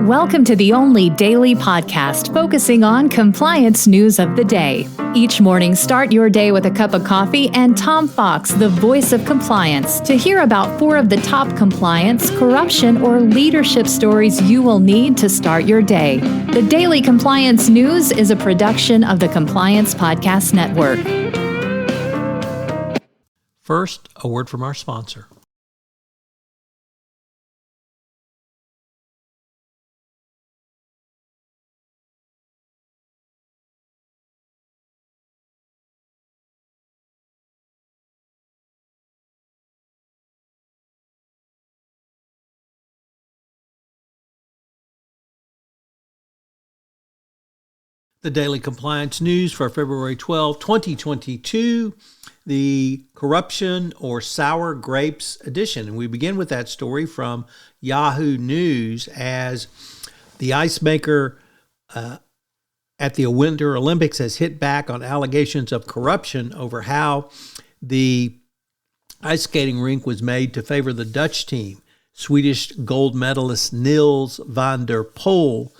Welcome to the only daily podcast focusing on compliance news of the day. Each morning, start your day with a cup of coffee and Tom Fox, the voice of compliance, to hear about 4 of the top compliance, corruption, or leadership stories you will need to start your day. The Daily Compliance News is a production of the Compliance Podcast Network. First, a word from our sponsor. The Daily Compliance News for February 12, 2022, the Corruption or Sour Grapes edition. And we begin with that story from Yahoo News as the ice maker at the Winter Olympics has hit back on allegations of corruption over how the ice skating rink was made to favor the Dutch team. Swedish gold medalist Niels van der Poel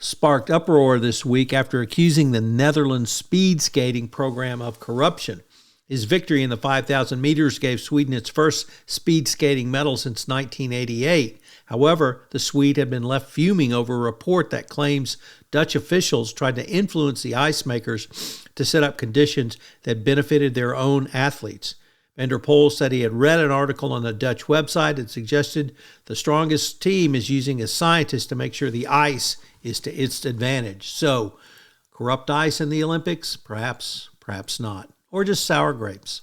sparked uproar this week after accusing the Netherlands speed skating program of corruption. His victory in the 5,000 meters gave Sweden its first speed skating medal since 1988. However, the Swede had been left fuming over a report that claims Dutch officials tried to influence the ice makers to set up conditions that benefited their own athletes. Van der Poel said he had read an article on the Dutch website that suggested the strongest team is using a scientist to make sure the ice is to its advantage. So, corrupt ice in the Olympics? Perhaps not. Or just sour grapes.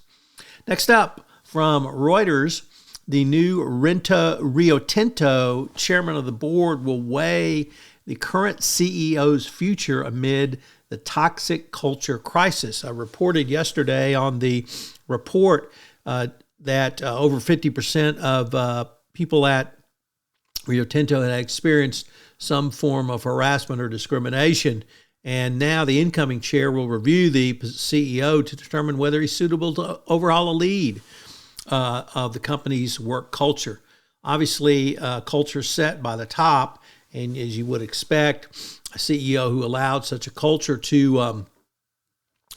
Next up, from Reuters, the new Rio Tinto chairman of the board will weigh the current CEO's future amid the toxic culture crisis. I reported yesterday on the report that over 50% of people at Rio Tinto had experienced some form of harassment or discrimination. And now the incoming chair will review the CEO to determine whether he's suitable to overhaul a lead of the company's work culture. Obviously, culture set by the top, and as you would expect, a CEO who allowed such a culture to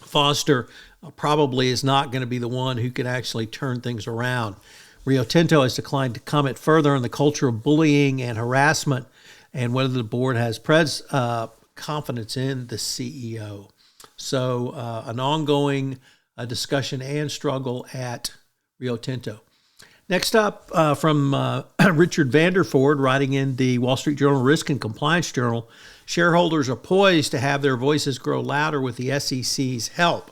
foster probably is not going to be the one who can actually turn things around. Rio Tinto has declined to comment further on the culture of bullying and harassment and whether the board has confidence in the CEO. So an ongoing discussion and struggle at Rio Tinto. Next up, from Richard Vanderford, writing in the Wall Street Journal Risk and Compliance Journal, shareholders are poised to have their voices grow louder with the SEC's help.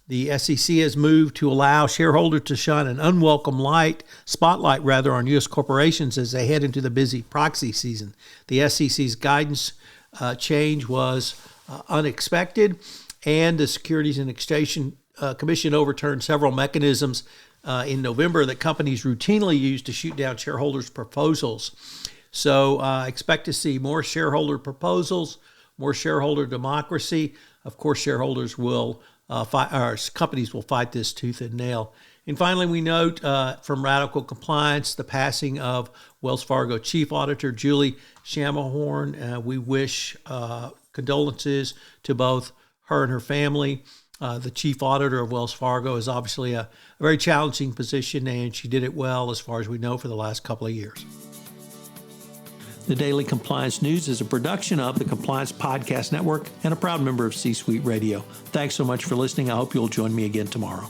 The SEC has moved to allow shareholders to shine an unwelcome spotlight on U.S. corporations as they head into the busy proxy season. The SEC's guidance change was unexpected, and the Securities and Exchange Commission overturned several mechanisms in November that companies routinely use to shoot down shareholders' proposals. So expect to see more shareholder proposals, more shareholder democracy. Of course, shareholders will companies will fight this tooth and nail. And finally, we note from Radical Compliance the passing of Wells Fargo Chief Auditor Julie Shamahorn. We wish condolences to both her and her family. The Chief Auditor of Wells Fargo is obviously a very challenging position, and she did it well, as far as we know, for the last couple of years. The Daily Compliance News is a production of the Compliance Podcast Network and a proud member of C-Suite Radio. Thanks so much for listening. I hope you'll join me again tomorrow.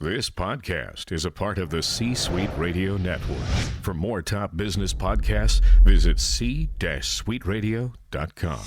This podcast is a part of the C-Suite Radio Network. For more top business podcasts, visit c-suiteradio.com.